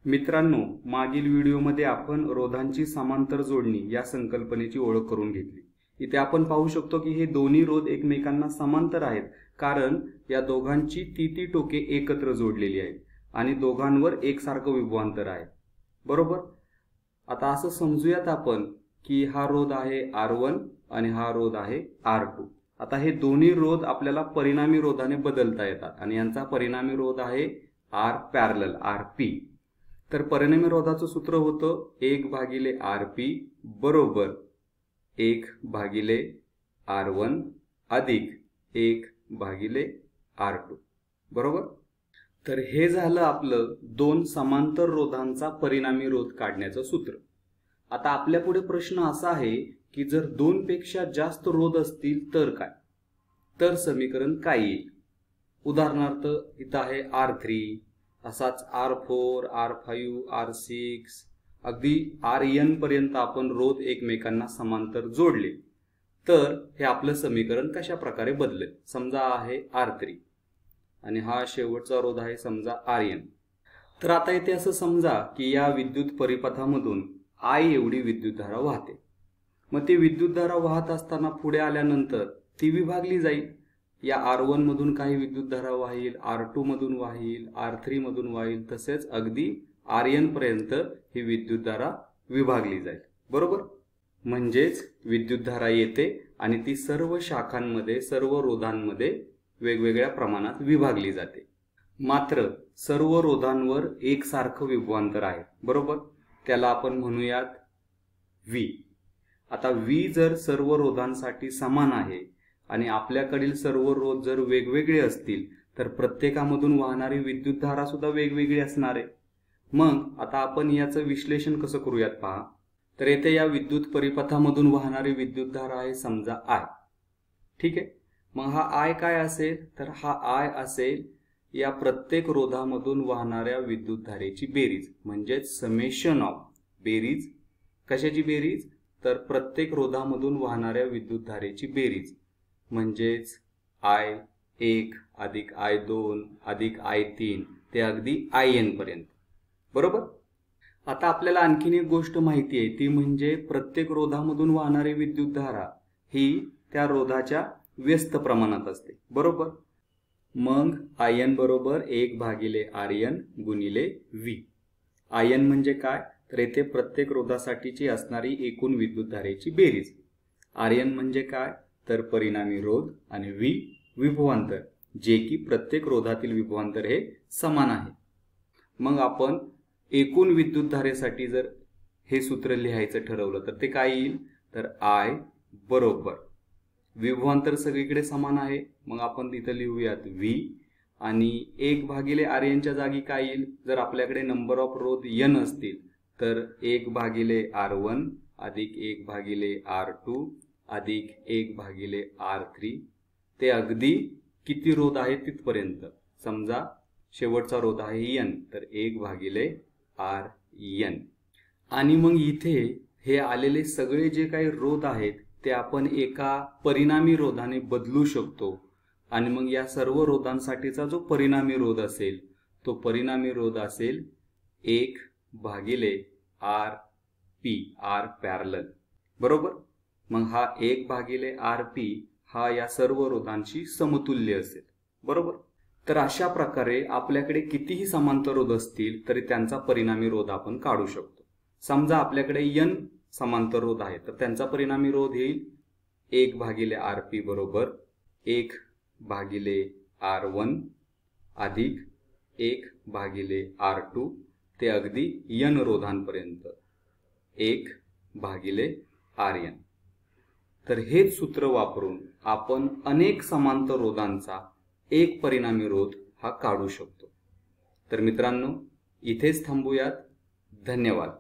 मित्रांनो, मागील व्हिडिओमध्ये आपण रोधांची समांतर जोडणी या संकल्पनेची ओळख करून घेतली। इथे आपण पाहू शकतो की हे दोन्ही रोध एकमेकांना समांतर आहेत, कारण या दोघांची ती टोके एकत्र जोडलेली आहेत आणि दोघांवर एकसारखं विभवांतर आहे। बरोबर। आता असं समजूयात आपण की हा रोध आहे R1 आणि हा रोध आहे R2। आता हे दोन्ही रोध आपल्याला परिणामी रोधाने बदलता येतात आणि यांचा परिणामी रोध आहे R पॅरलल RP। तर परिणामी रोधाचं सूत्र होतं 1/RP बरोबर 1/R1 अधिक 1/R2 बरोबर। तर हे झालं आपलं दोन समांतर रोधांचा परिणामी रोध काढण्याचं सूत्र। आता आपल्या पुढे प्रश्न असा आहे की जर दोन पेक्षा जास्त रोध असतील तर काय, तर समीकरण काय येईल। उदाहरणार्थ इथं आहे R3, असाच R4, R5, R6 अगदी Rn पर्यंत आपण रोध एकमेकांना समांतर जोडले तर हे आपलं समीकरण कशा प्रकारे बदलेल। समजा आहे R3 आणि हा शेवटचा रोध आहे समजा Rn। तर आता इथे असं समजा की या विद्युत परिपथामधून I एवढी विद्युतधारा वाहते। मग ती विद्युतधारा वाहत असताना पुढे आल्यानंतर ती विभागली जाईल। या R1 मधून काही विद्युतधारा वाहील, R2 मधून वाहील, R3 मधून वाहील, तसेच अगदी Rn पर्यंत ही विद्युतधारा विभागली जाईल। बरोबर। म्हणजेच विद्युतधारा येते आणि ती सर्व शाखांमध्ये सर्व रोधांमध्ये वेगवेगळ्या प्रमाणात विभागली जाते। मात्र सर्व रोधांवर एकसारखं विभवांतर आहे। बरोबर। त्याला आपण म्हणूयात V। आता V जर सर्व रोधांसाठी समान आहे आणि आपल्याकडील सर्व रोध जर वेगवेगळे असतील तर प्रत्येकामधून वाहणारी विद्युतधारा सुद्धा वेगवेगळी असणार आहे। मग आता आपण याचं विश्लेषण कसं करूयात पहा। तर येथे या विद्युत परिपथामधून वाहणारी विद्युतधारा आहे समजा I। ठीक आहे। मग हा I काय असेल, तर हा I असेल या प्रत्येक रोधामधून वाहणाऱ्या विद्युतधारेची बेरीज, म्हणजेच समेशन ऑफ बेरीज। कशाची बेरीज, तर प्रत्येक रोधामधून वाहणाऱ्या विद्युतधारेची बेरीज, म्हणजेच I1 अधिक I2 अधिक I3 ते अगदी In पर्यंत। बरोबर। आता आपल्याला आणखीन एक गोष्ट माहिती आहे, ती म्हणजे प्रत्येक रोधामधून वाहणारी विद्युतधारा ही त्या रोधाच्या व्यस्त प्रमाणात असते। बरोबर। मग In बरोबर 1/Rn गुणिले V। In म्हणजे काय, तर येथे प्रत्येक रोधासाठीची असणारी एकूण विद्युतधारेची बेरीज। Rn म्हणजे काय, तर परिणामी रोध आणि V विभवांतर, जे की प्रत्येक रोधातील विभवांतर हे समान आहे। मग आपण एकूण विद्युतधारेसाठी जर हे सूत्र लिहायचं ठरवलं तर ते काय येईल, तर I बरोबर विभवांतर सगळीकडे समान आहे, मग आपण तिथे लिहूयात V आणि 1/Rn च्या जागी काय येईल, जर आपल्याकडे नंबर ऑफ रोध n असतील तर 1/R1 अधिक 1/R2 अधिक 1/R3 ते अगदी किती रोध आहे तिथपर्यंत। समजा शेवटचा रोध आहे n, तर 1/Rn। आणि मग इथे हे आलेले सगळे जे काही रोध आहेत ते आपण एका परिणामी रोधाने बदलू शकतो आणि मग या सर्व रोधांसाठीचा जो परिणामी रोध असेल तो परिणामी रोध असेल 1/RP R पॅरलल। बरोबर। मग हा 1/RP हा या सर्व रोधांशी समतुल्य असेल। बरोबर। तर अशा प्रकारे आपल्याकडे कितीही समांतर रोध असतील तरी त्यांचा परिणामी रोध आपण काढू शकतो। समजा आपल्याकडे n समांतर रोध आहे तर त्यांचा परिणामी रोध येईल 1/RP बरोबर 1/R1 अधिक 1/R2 ते अगदी n रोधांपर्यंत 1/Rn। तर हेच सूत्र वापरून आपण अनेक समांतर रोधांचा एक परिणामी रोध हा काढू शकतो। तर मित्रांनो, इथेच थांबूयात। धन्यवाद।